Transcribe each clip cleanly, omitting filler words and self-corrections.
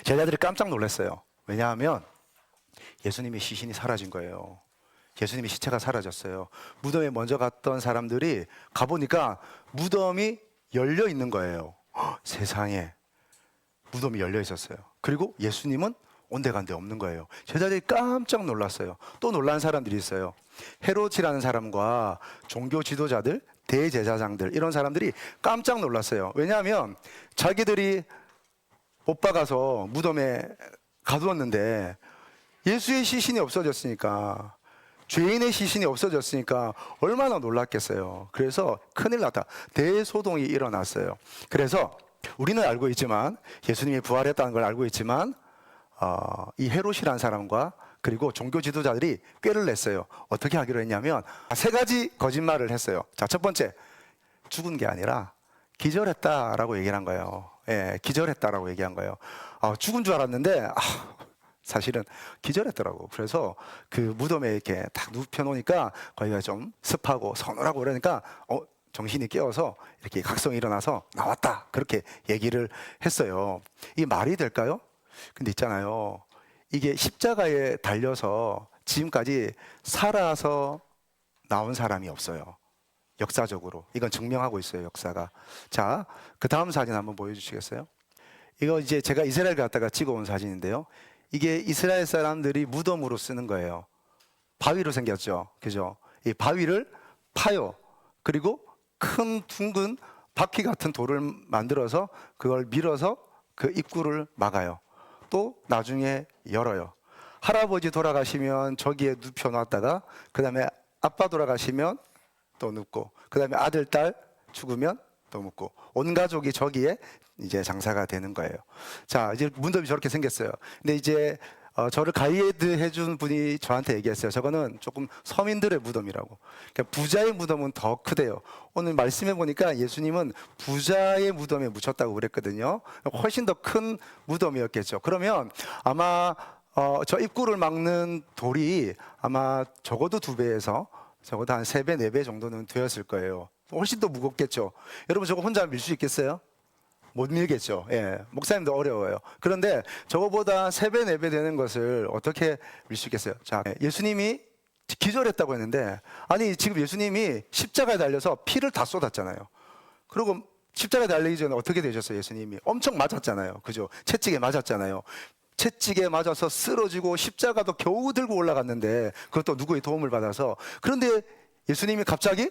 제자들이 깜짝 놀랐어요. 왜냐하면 예수님의 시신이 사라진 거예요. 예수님의 시체가 사라졌어요. 무덤에 먼저 갔던 사람들이 가보니까 무덤이 열려 있는 거예요. 세상에, 무덤이 열려 있었어요. 그리고 예수님은 온데간데 없는 거예요. 제자들이 깜짝 놀랐어요. 또 놀란 사람들이 있어요. 헤롯이라는 사람과 종교 지도자들, 대제사장들, 이런 사람들이 깜짝 놀랐어요. 왜냐하면 자기들이 못 박아서 무덤에 가두었는데 예수의 시신이 없어졌으니까, 죄인의 시신이 없어졌으니까 얼마나 놀랐겠어요. 그래서 큰일 났다, 대소동이 일어났어요. 그래서 우리는 알고 있지만, 예수님이 부활했다는 걸 알고 있지만, 이 헤롯이라는 사람과 그리고 종교 지도자들이 꾀를 냈어요. 어떻게 하기로 했냐면 세 가지 거짓말을 했어요. 자, 첫 번째, 죽은 게 아니라 기절했다라고 얘기를 한 거예요. 예, 기절했다라고 얘기한 거예요. 죽은 줄 알았는데 사실은 기절했더라고. 그래서 그 무덤에 이렇게 딱 눕혀 놓으니까 거기가 좀 습하고 서늘하고 그러니까 정신이 깨어서 이렇게 각성이 일어나서 나왔다, 그렇게 얘기를 했어요. 이게 말이 될까요? 근데 있잖아요, 이게 십자가에 달려서 지금까지 살아서 나온 사람이 없어요. 역사적으로 이건 증명하고 있어요, 역사가. 자, 그 다음 사진 한번 보여주시겠어요? 이거 이제 제가 이스라엘 갔다가 찍어온 사진인데요, 이게 이스라엘 사람들이 무덤으로 쓰는 거예요. 바위로 생겼죠, 그죠? 이 바위를 파요. 그리고 큰 둥근 바퀴 같은 돌을 만들어서 그걸 밀어서 그 입구를 막아요. 또 나중에 열어요. 할아버지 돌아가시면 저기에 눕혀놨다가 그 다음에 아빠 돌아가시면 또 눕고, 그 다음에 아들, 딸 죽으면 또 눕고, 온 가족이 저기에 이제 장사가 되는 거예요. 자, 이제 무덤이 저렇게 생겼어요. 근데 이제 저를 가이드 해준 분이 저한테 얘기했어요. 저거는 조금 서민들의 무덤이라고. 그러니까 부자의 무덤은 더 크대요. 오늘 말씀해 보니까 예수님은 부자의 무덤에 묻혔다고 그랬거든요. 훨씬 더 큰 무덤이었겠죠. 그러면 아마 저 입구를 막는 돌이 아마 적어도 2배에서 적어도 한 3배, 4배 정도는 되었을 거예요. 훨씬 더 무겁겠죠. 여러분, 저거 혼자 밀 수 있겠어요? 못 밀겠죠. 예, 목사님도 어려워요. 그런데 저거보다 3배, 4배 되는 것을 어떻게 밀 수 있겠어요? 자, 예수님이 기절했다고 했는데, 아니 지금 예수님이 십자가에 달려서 피를 다 쏟았잖아요. 그리고 십자가에 달리기 전에 어떻게 되셨어요? 예수님이 엄청 맞았잖아요, 그죠? 채찍에 맞았잖아요. 채찍에 맞아서 쓰러지고 십자가도 겨우 들고 올라갔는데, 그것도 누구의 도움을 받아서. 그런데 예수님이 갑자기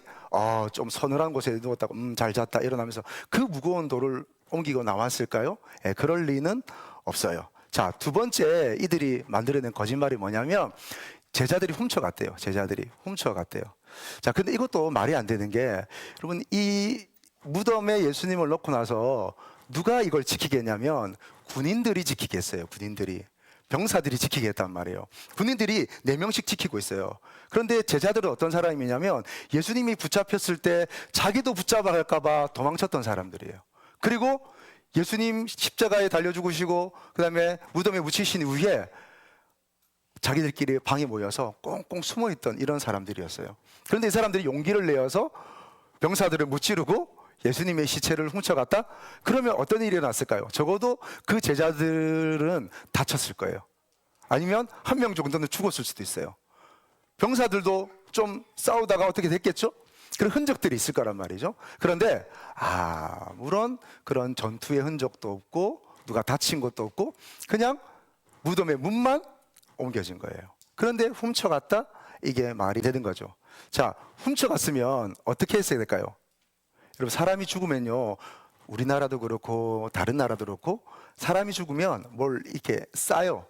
좀 서늘한 곳에 누웠다고 잘 잤다 일어나면서 그 무거운 돌을 옮기고 나왔을까요? 예, 그럴 리는 없어요. 자, 두 번째 이들이 만들어낸 거짓말이 뭐냐면 제자들이 훔쳐갔대요. 제자들이 훔쳐갔대요. 자, 근데 이것도 말이 안 되는 게, 여러분, 이 무덤에 예수님을 넣고 나서 누가 이걸 지키겠냐면 군인들이 지키겠어요. 군인들이. 병사들이 지키겠단 말이에요. 군인들이 4명씩 지키고 있어요. 그런데 제자들은 어떤 사람이냐면 예수님이 붙잡혔을 때 자기도 붙잡아갈까 봐 도망쳤던 사람들이에요. 그리고 예수님 십자가에 달려 죽으시고 그 다음에 무덤에 묻히신 이후에 자기들끼리 방에 모여서 꽁꽁 숨어있던 이런 사람들이었어요. 그런데 이 사람들이 용기를 내어서 병사들을 무찌르고 예수님의 시체를 훔쳐갔다? 그러면 어떤 일이 일어났을까요? 적어도 그 제자들은 다쳤을 거예요. 아니면 1명 정도는 죽었을 수도 있어요. 병사들도 좀 싸우다가 어떻게 됐겠죠? 그런 흔적들이 있을 거란 말이죠. 그런데 아무런 그런 전투의 흔적도 없고 누가 다친 것도 없고 그냥 무덤의 문만 옮겨진 거예요. 그런데 훔쳐갔다? 이게 말이 되는 거죠. 자, 훔쳐갔으면 어떻게 했어야 될까요? 여러분, 사람이 죽으면요, 우리나라도 그렇고 다른 나라도 그렇고 사람이 죽으면 뭘 이렇게 싸요.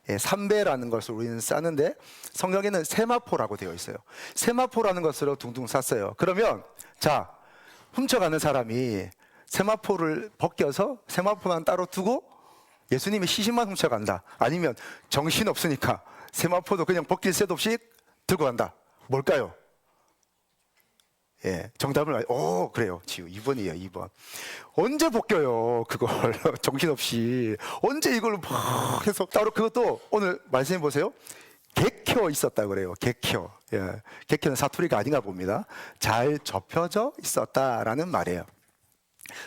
예, 삼배라는 것을 우리는 싸는데 성경에는 세마포라고 되어 있어요. 세마포라는 것으로 둥둥 쌌어요. 그러면 자, 훔쳐가는 사람이 세마포를 벗겨서 세마포만 따로 두고 예수님의 시신만 훔쳐간다. 아니면 정신없으니까 세마포도 그냥 벗길 새도 없이 들고 간다. 뭘까요? 예, 정답을 그래요. 지우 2번이에요. 2번. 언제 벗겨요? 그걸 정신없이 언제 이걸 막 해서 따로 그것도 오늘 말씀해 보세요. 개켜 있었다 그래요. 개켜. 예, 개켜는 사투리가 아닌가 봅니다. 잘 접혀져 있었다라는 말이에요.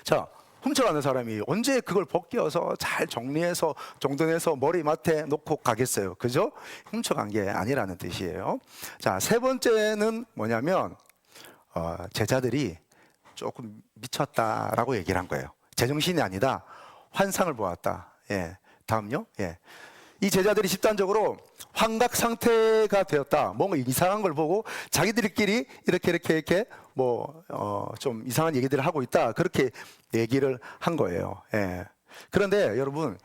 자, 훔쳐가는 사람이 언제 그걸 벗겨서 잘 정리해서 정돈해서 머리맡에 놓고 가겠어요. 그죠? 훔쳐간 게 아니라는 뜻이에요. 자, 세 번째는 뭐냐면 제자들이 조금 미쳤다라고 얘기를 한 거예요. 제정신이 아니다. 환상을 보았다. 예. 다음요. 예. 이 제자들이 집단적으로 환각 상태가 되었다. 뭔가 이상한 걸 보고 자기들끼리 이렇게 좀 이상한 얘기들을 하고 있다. 그렇게 얘기를 한 거예요. 예. 그런데 여러분,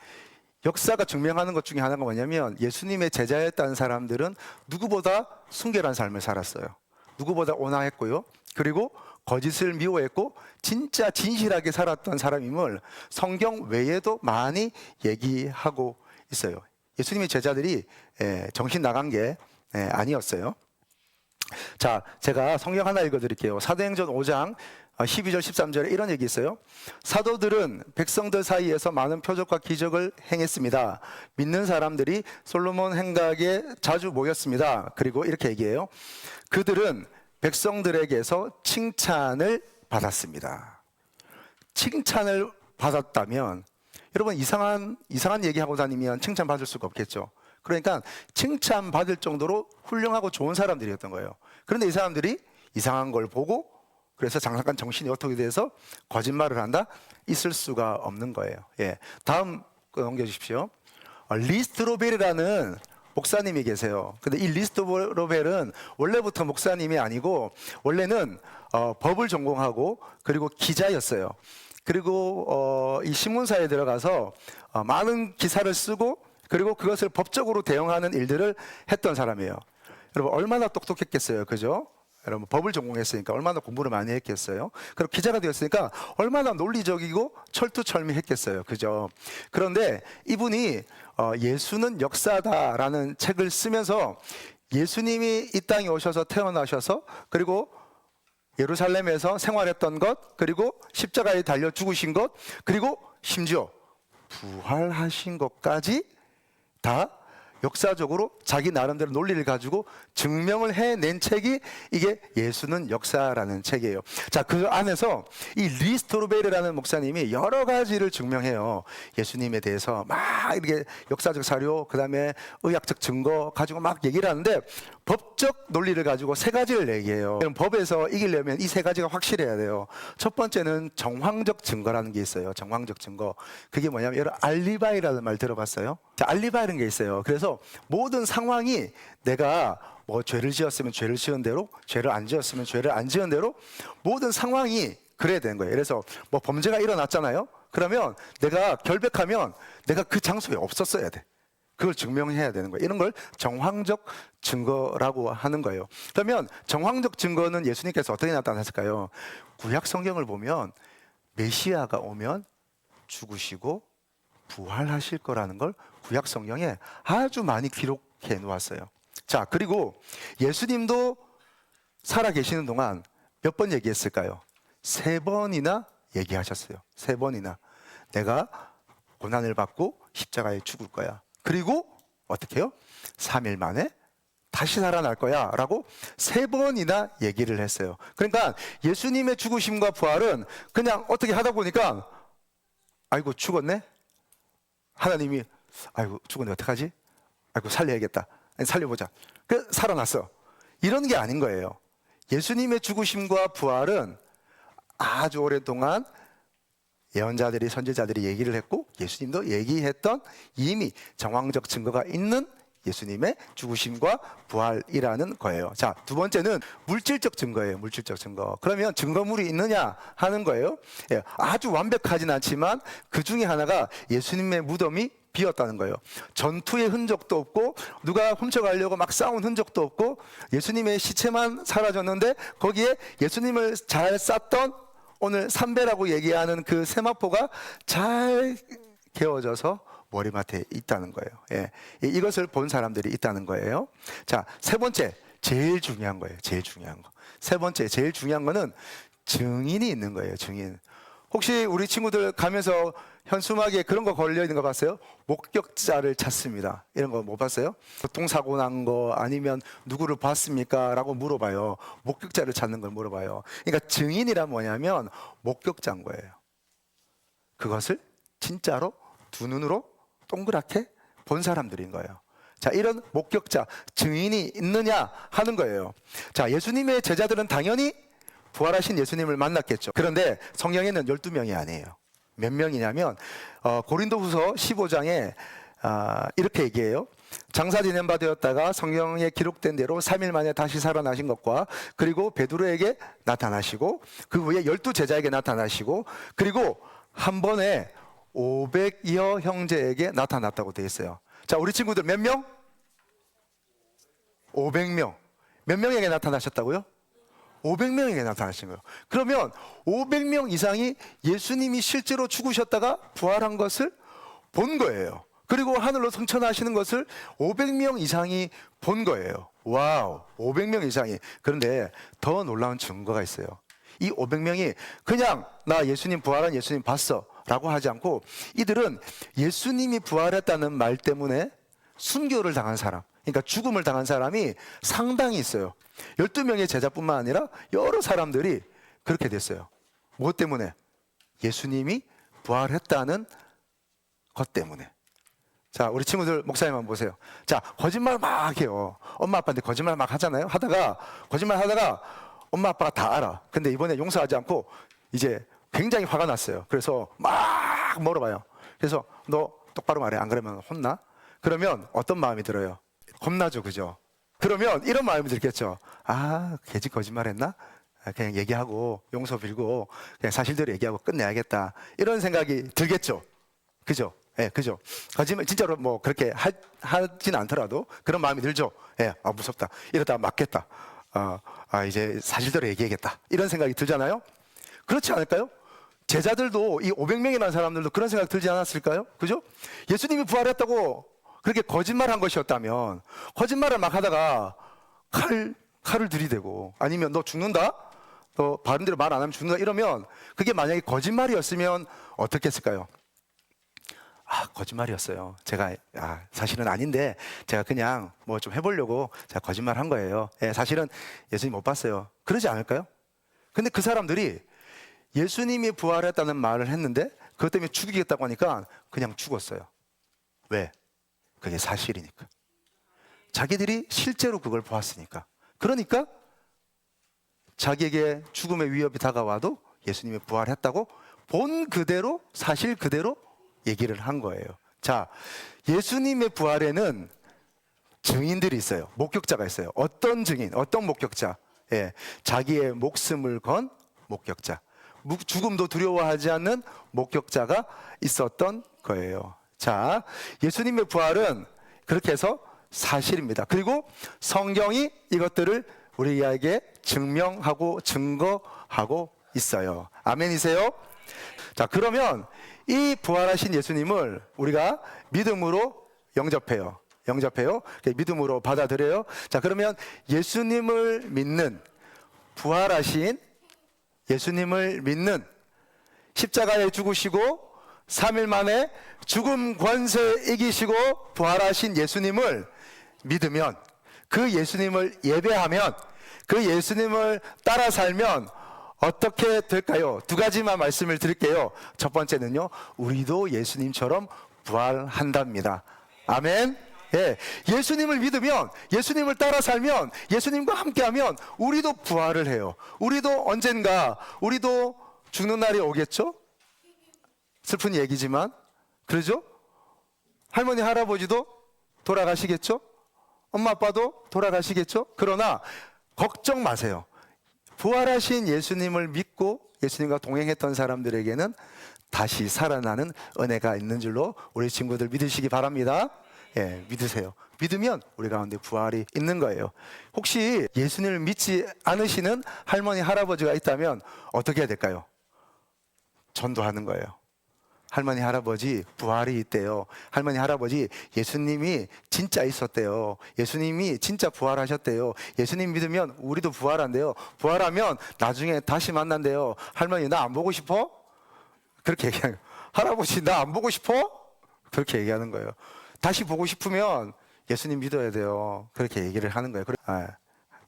역사가 증명하는 것 중에 하나가 뭐냐면 예수님의 제자였다는 사람들은 누구보다 순결한 삶을 살았어요. 누구보다 온화했고요. 그리고 거짓을 미워했고 진짜 진실하게 살았던 사람임을 성경 외에도 많이 얘기하고 있어요. 예수님의 제자들이 정신 나간 게 아니었어요. 자, 제가 성경 하나 읽어드릴게요. 사도행전 5장 12절 13절에 이런 얘기 있어요. 사도들은 백성들 사이에서 많은 표적과 기적을 행했습니다. 믿는 사람들이 솔로몬 행각에 자주 모였습니다. 그리고 이렇게 얘기해요. 그들은 백성들에게서 칭찬을 받았습니다. 칭찬을 받았다면 여러분, 이상한 얘기하고 다니면 칭찬 받을 수가 없겠죠. 그러니까 칭찬 받을 정도로 훌륭하고 좋은 사람들이었던 거예요. 그런데 이 사람들이 이상한 걸 보고 그래서 잠깐 정신이 어떻게 돼서 거짓말을 한다? 있을 수가 없는 거예요. 예. 다음 거 넘겨주십시오. 리스트로벨이라는 목사님이 계세요. 근데 이 리스트로벨은 원래부터 목사님이 아니고 원래는 법을 전공하고 그리고 기자였어요. 그리고 이 신문사에 들어가서 많은 기사를 쓰고 그리고 그것을 법적으로 대응하는 일들을 했던 사람이에요. 여러분, 얼마나 똑똑했겠어요, 그죠? 여러분, 법을 전공했으니까 얼마나 공부를 많이 했겠어요. 그리고 기자가 되었으니까 얼마나 논리적이고 철두철미했겠어요, 그죠? 그런데 이분이 예수는 역사다라는 책을 쓰면서 예수님이 이 땅에 오셔서 태어나셔서 그리고 예루살렘에서 생활했던 것, 그리고 십자가에 달려 죽으신 것, 그리고 심지어 부활하신 것까지 다 역사적으로 자기 나름대로 논리를 가지고 증명을 해낸 책이 이게 예수는 역사라는 책이에요. 자, 그 안에서 이 리스토르베르라는 목사님이 여러 가지를 증명해요. 예수님에 대해서 막 이렇게 역사적 사료, 그 다음에 의학적 증거 가지고 막 얘기를 하는데 법적 논리를 가지고 세 가지를 얘기해요. 법에서 이기려면 이 세 가지가 확실해야 돼요. 첫 번째는 정황적 증거라는 게 있어요. 정황적 증거. 그게 뭐냐면 여러분, 알리바이라는 말 들어봤어요? 자, 알리바이라는 게 있어요. 그래서 모든 상황이 내가 뭐 죄를 지었으면 죄를 지은 대로, 죄를 안 지었으면 죄를 안 지은 대로 모든 상황이 그래야 되는 거예요. 그래서 뭐 범죄가 일어났잖아요. 그러면 내가 결백하면 내가 그 장소에 없었어야 돼. 그걸 증명해야 되는 거예요. 이런 걸 정황적 증거라고 하는 거예요. 그러면 정황적 증거는 예수님께서 어떻게 나타났을까요? 구약 성경을 보면 메시아가 오면 죽으시고 부활하실 거라는 걸 구약 성경에 아주 많이 기록해 놓았어요. 자, 그리고 예수님도 살아 계시는 동안 몇 번 얘기했을까요? 3번이나 얘기하셨어요. 3번이나. 내가 고난을 받고 십자가에 죽을 거야. 그리고 어떻게 해요? 3일 만에 다시 살아날 거야 라고 3번이나 얘기를 했어요. 그러니까 예수님의 죽으심과 부활은 그냥 어떻게 하다 보니까 아이고 죽었네? 하나님이 아이고 죽었네 어떡하지? 아이고 살려야겠다. 아니, 살려보자. 그 살아났어. 이런 게 아닌 거예요. 예수님의 죽으심과 부활은 아주 오랫동안 예언자들이 선지자들이 얘기를 했고 예수님도 얘기했던 이미 정황적 증거가 있는 예수님의 죽으심과 부활이라는 거예요. 자, 두 번째는 물질적 증거예요. 물질적 증거. 그러면 증거물이 있느냐 하는 거예요. 예, 아주 완벽하진 않지만 그 중에 하나가 예수님의 무덤이 비었다는 거예요. 전투의 흔적도 없고 누가 훔쳐가려고 막 싸운 흔적도 없고 예수님의 시체만 사라졌는데 거기에 예수님을 잘 쌌던 오늘 삼배라고 얘기하는 그 세마포가 잘 개어져서 머리맡에 있다는 거예요. 예. 이것을 본 사람들이 있다는 거예요. 자, 세 번째, 제일 중요한 거예요. 제일 중요한 거. 세 번째, 제일 중요한 거는 증인이 있는 거예요. 증인. 혹시 우리 친구들 가면서 현수막에 그런 거 걸려 있는 거 봤어요? 목격자를 찾습니다. 이런 거 못 봤어요? 교통사고 난 거 아니면 누구를 봤습니까? 라고 물어봐요. 목격자를 찾는 걸 물어봐요. 그러니까 증인이란 뭐냐면 목격자인 거예요. 그것을 진짜로 두 눈으로 동그랗게 본 사람들인 거예요. 자, 이런 목격자, 증인이 있느냐 하는 거예요. 자, 예수님의 제자들은 당연히 부활하신 예수님을 만났겠죠. 그런데 성경에는 12명이 아니에요. 몇 명이냐면 고린도후서 15장에 이렇게 얘기해요. 장사 지낸 바 되었다가 성경에 기록된 대로 3일 만에 다시 살아나신 것과, 그리고 베드로에게 나타나시고, 그 후에 12제자에게 나타나시고, 그리고 한 번에 500여 형제에게 나타났다고 되어 있어요. 자, 우리 친구들 몇 명? 500명. 몇 명에게 나타나셨다고요? 500명에게 나타나신 거예요. 그러면 500명 이상이 예수님이 실제로 죽으셨다가 부활한 것을 본 거예요. 그리고 하늘로 승천하시는 것을 500명 이상이 본 거예요. 와우, 500명 이상이. 그런데 더 놀라운 증거가 있어요. 이 500명이 그냥 나 예수님 부활한 예수님 봤어 라고 하지 않고, 이들은 예수님이 부활했다는 말 때문에 순교를 당한 사람, 그러니까 죽음을 당한 사람이 상당히 있어요. 12명의 제자뿐만 아니라 여러 사람들이 그렇게 됐어요. 무엇 때문에? 예수님이 부활했다는 것 때문에. 자, 우리 친구들 목사님 한번 보세요. 자, 거짓말 막 해요. 엄마 아빠한테 거짓말 막 하잖아요. 거짓말 하다가 엄마 아빠가 다 알아. 근데 이번에 용서하지 않고 이제 굉장히 화가 났어요. 그래서 막 물어봐요. 그래서 너 똑바로 말해, 안 그러면 혼나? 그러면 어떤 마음이 들어요? 겁나죠, 그죠? 그러면 이런 마음이 들겠죠. 아, 개지 거짓말 했나? 그냥 얘기하고 용서 빌고 그냥 사실대로 얘기하고 끝내야겠다, 이런 생각이 들겠죠. 그죠? 예, 그죠? 거짓말 진짜로 뭐 그렇게 하진 않더라도 그런 마음이 들죠. 예, 아, 무섭다, 이러다 맞겠다, 이제 사실대로 얘기해야겠다, 이런 생각이 들잖아요. 그렇지 않을까요? 제자들도, 이 500명이라는 사람들도 그런 생각 들지 않았을까요? 그죠? 예수님이 부활했다고 그렇게 거짓말한 것이었다면, 거짓말을 막 하다가 칼을 들이대고, 아니면 너 죽는다? 너 바른 대로 말 안 하면 죽는다? 이러면, 그게 만약에 거짓말이었으면 어떻게 했을까요? 아, 거짓말이었어요. 제가 사실은 아닌데 제가 그냥 뭐 좀 해보려고 제가 거짓말 한 거예요. 예, 사실은 예수님 못 봤어요. 그러지 않을까요? 근데 그 사람들이 예수님이 부활했다는 말을 했는데 그것 때문에 죽이겠다고 하니까 그냥 죽었어요. 왜? 그게 사실이니까. 자기들이 실제로 그걸 보았으니까. 그러니까 자기에게 죽음의 위협이 다가와도 예수님이 부활했다고 본 그대로, 사실 그대로 얘기를 한 거예요. 자, 예수님의 부활에는 증인들이 있어요. 목격자가 있어요. 어떤 증인, 어떤 목격자? 예, 자기의 목숨을 건 목격자. 죽음도 두려워하지 않는 목격자가 있었던 거예요. 자, 예수님의 부활은 그렇게 해서 사실입니다. 그리고 성경이 이것들을 우리에게 증명하고 증거하고 있어요. 아멘이세요? 자, 그러면 이 부활하신 예수님을 우리가 믿음으로 영접해요. 믿음으로 받아들여요. 자, 그러면 예수님을 믿는, 부활하신 예수님을 믿는, 십자가에 죽으시고 3일 만에 죽음 권세 이기시고 부활하신 예수님을 믿으면, 그 예수님을 예배하면, 그 예수님을 따라 살면 어떻게 될까요? 두 가지만 말씀을 드릴게요. 첫 번째는요, 우리도 예수님처럼 부활한답니다. 아멘. 예, 예수님을 믿으면, 예수님을 따라 살면, 예수님과 함께하면 우리도 부활을 해요. 우리도 언젠가 우리도 죽는 날이 오겠죠? 슬픈 얘기지만 그러죠? 할머니 할아버지도 돌아가시겠죠? 엄마 아빠도 돌아가시겠죠? 그러나 걱정 마세요. 부활하신 예수님을 믿고 예수님과 동행했던 사람들에게는 다시 살아나는 은혜가 있는 줄로 우리 친구들 믿으시기 바랍니다. 예, 믿으세요. 믿으면 우리 가운데 부활이 있는 거예요. 혹시 예수님을 믿지 않으시는 할머니 할아버지가 있다면 어떻게 해야 될까요? 전도하는 거예요. 할머니 할아버지 부활이 있대요. 할머니 할아버지 예수님이 진짜 있었대요. 예수님이 진짜 부활하셨대요. 예수님 믿으면 우리도 부활한대요. 부활하면 나중에 다시 만난대요. 할머니 나 안 보고 싶어? 그렇게 얘기해요. 할아버지 나 안 보고 싶어? 그렇게 얘기하는 거예요. 다시 보고 싶으면 예수님 믿어야 돼요. 그렇게 얘기를 하는 거예요.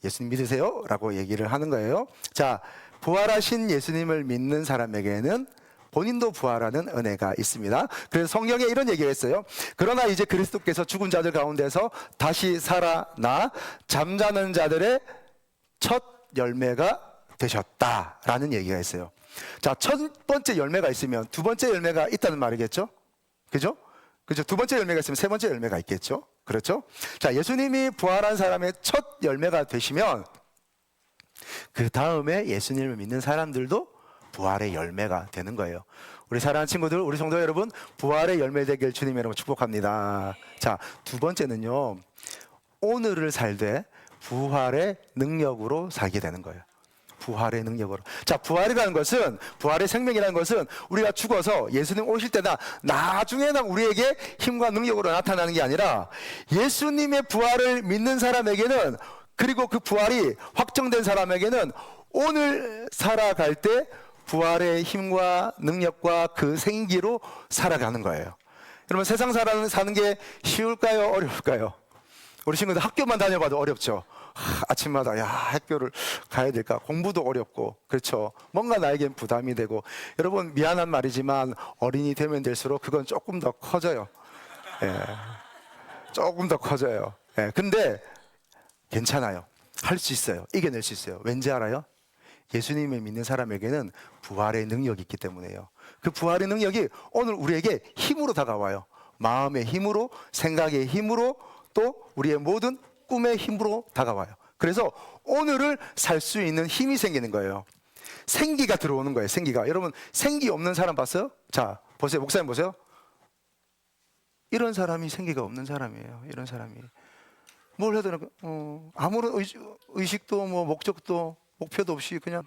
예수님 믿으세요? 라고 얘기를 하는 거예요. 자, 부활하신 예수님을 믿는 사람에게는 본인도 부활하는 은혜가 있습니다. 그래서 성경에 이런 얘기가 있어요. 그러나 이제 그리스도께서 죽은 자들 가운데서 다시 살아나 잠자는 자들의 첫 열매가 되셨다라는 얘기가 있어요. 자, 첫 번째 열매가 있으면 두 번째 열매가 있다는 말이겠죠? 그죠? 그죠? 두 번째 열매가 있으면 세 번째 열매가 있겠죠? 그렇죠? 자, 예수님이 부활한 사람의 첫 열매가 되시면 그 다음에 예수님을 믿는 사람들도 부활의 열매가 되는 거예요. 우리 사랑하는 친구들, 우리 성도 여러분, 부활의 열매 되길 주님 여러분 축복합니다. 자, 두 번째는요, 오늘을 살되 부활의 능력으로 살게 되는 거예요. 부활의 능력으로. 자, 부활이라는 것은, 부활의 생명이라는 것은 우리가 죽어서 예수님 오실 때나 나중에나 우리에게 힘과 능력으로 나타나는 게 아니라 예수님의 부활을 믿는 사람에게는, 그리고 그 부활이 확정된 사람에게는 오늘 살아갈 때 부활의 힘과 능력과 그 생기로 살아가는 거예요. 여러분, 세상 사는 게 쉬울까요? 어려울까요? 우리 친구들 학교만 다녀봐도 어렵죠. 아침마다 학교를 가야 될까? 공부도 어렵고, 그렇죠. 뭔가 나에겐 부담이 되고. 여러분, 미안한 말이지만 어린이 되면 될수록 그건 조금 더 커져요. 조금 더 커져요. 근데 괜찮아요. 할 수 있어요. 이겨낼 수 있어요. 왠지 알아요? 예수님을 믿는 사람에게는 부활의 능력이 있기 때문에요. 그 부활의 능력이 오늘 우리에게 힘으로 다가와요. 마음의 힘으로, 생각의 힘으로, 또 우리의 모든 꿈의 힘으로 다가와요. 그래서 오늘을 살 수 있는 힘이 생기는 거예요. 생기가 들어오는 거예요. 생기가. 여러분, 생기 없는 사람 봤어요? 자, 보세요. 목사님 보세요. 이런 사람이 생기가 없는 사람이에요. 이런 사람이. 뭘 해도 아무런 의식도 뭐 목적도 목표도 없이 그냥,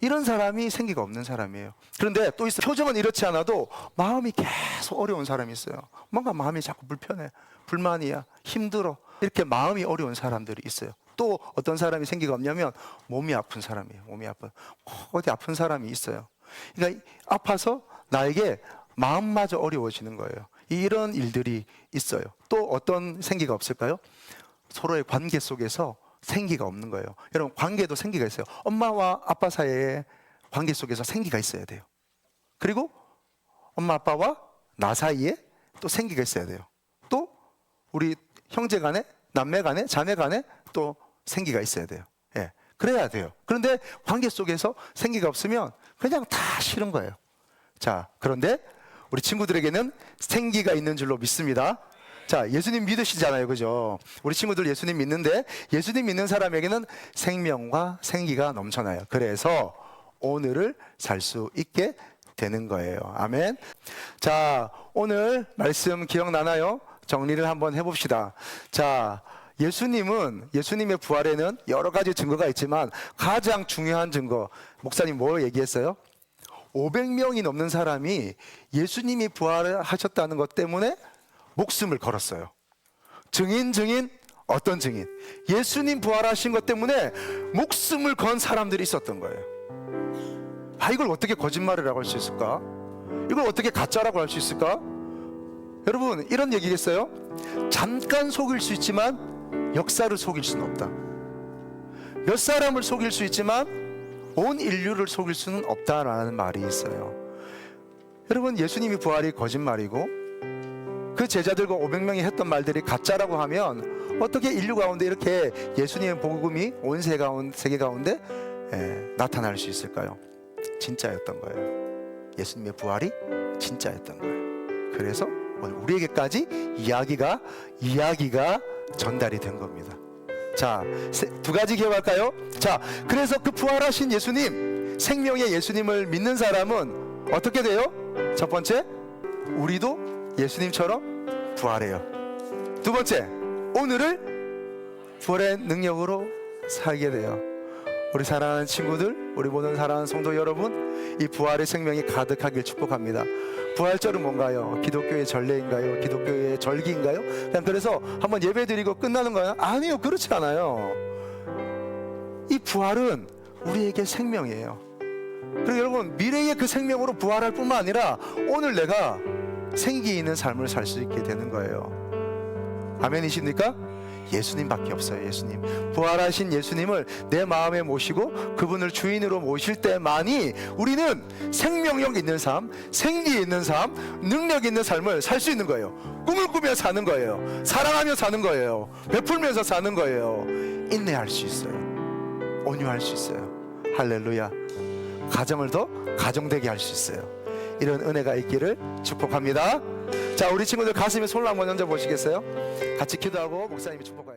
이런 사람이 생기가 없는 사람이에요. 그런데 또 있어요. 표정은 이렇지 않아도 마음이 계속 어려운 사람이 있어요. 뭔가 마음이 자꾸 불편해, 불만이야, 힘들어, 이렇게 마음이 어려운 사람들이 있어요. 또 어떤 사람이 생기가 없냐면 몸이 아픈 사람이에요. 몸이 아픈, 어디 아픈 사람이 있어요. 그러니까 아파서 나에게 마음마저 어려워지는 거예요. 이런 일들이 있어요. 또 어떤 생기가 없을까요? 서로의 관계 속에서 생기가 없는 거예요. 여러분, 관계도 생기가 있어요. 엄마와 아빠 사이에 관계 속에서 생기가 있어야 돼요. 그리고 엄마 아빠와 나 사이에 또 생기가 있어야 돼요. 또 우리 형제 간에, 남매 간에, 자매 간에 또 생기가 있어야 돼요. 그래야 돼요. 그런데 관계 속에서 생기가 없으면 그냥 다 싫은 거예요. 자, 그런데 우리 친구들에게는 생기가 있는 줄로 믿습니다. 자, 예수님 믿으시잖아요. 그죠? 우리 친구들 예수님 믿는데, 예수님 믿는 사람에게는 생명과 생기가 넘쳐나요. 그래서 오늘을 살 수 있게 되는 거예요. 아멘. 자, 오늘 말씀 기억나나요? 정리를 한번 해봅시다. 자, 예수님의 부활에는 여러 가지 증거가 있지만 가장 중요한 증거, 목사님 뭐 얘기했어요? 500명이 넘는 사람이 예수님이 부활하셨다는 것 때문에 목숨을 걸었어요. 증인, 어떤 증인? 예수님 부활하신 것 때문에 목숨을 건 사람들이 있었던 거예요. 이걸 어떻게 거짓말이라고 할 수 있을까? 이걸 어떻게 가짜라고 할 수 있을까? 여러분, 이런 얘기겠어요? 잠깐 속일 수 있지만 역사를 속일 수는 없다. 몇 사람을 속일 수 있지만 온 인류를 속일 수는 없다라는 말이 있어요. 여러분, 예수님이 부활이 거짓말이고 그 제자들과 500명이 했던 말들이 가짜라고 하면 어떻게 인류 가운데 이렇게 예수님의 복음이 온 세계 가운데 나타날 수 있을까요? 진짜였던 거예요. 예수님의 부활이 진짜였던 거예요. 그래서 오늘 우리에게까지 이야기가 전달이 된 겁니다. 자, 두 가지 기억할까요? 자, 그래서 그 부활하신 예수님, 생명의 예수님을 믿는 사람은 어떻게 돼요? 첫 번째, 우리도 예수님처럼 부활해요. 두 번째, 오늘을 부활의 능력으로 살게 돼요. 우리 사랑하는 친구들, 우리 모든 사랑하는 성도 여러분, 이 부활의 생명이 가득하길 축복합니다. 부활절은 뭔가요? 기독교의 전례인가요? 기독교의 절기인가요? 그냥 그래서 한번 예배드리고 끝나는 거예요? 아니요, 그렇지 않아요. 이 부활은 우리에게 생명이에요. 그리고 여러분, 미래의 그 생명으로 부활할 뿐만 아니라 오늘 내가 생기 있는 삶을 살 수 있게 되는 거예요. 아멘이십니까? 예수님밖에 없어요. 예수님, 부활하신 예수님을 내 마음에 모시고 그분을 주인으로 모실 때만이 우리는 생명력 있는 삶, 생기 있는 삶, 능력 있는 삶을 살 수 있는 거예요. 꿈을 꾸며 사는 거예요. 사랑하며 사는 거예요. 베풀면서 사는 거예요. 인내할 수 있어요. 온유할 수 있어요. 할렐루야. 가정을 더 가정되게 할 수 있어요. 이런 은혜가 있기를 축복합니다. 자, 우리 친구들 가슴에 손을 한번 얹어 보시겠어요? 같이 기도하고 목사님이 축복해요.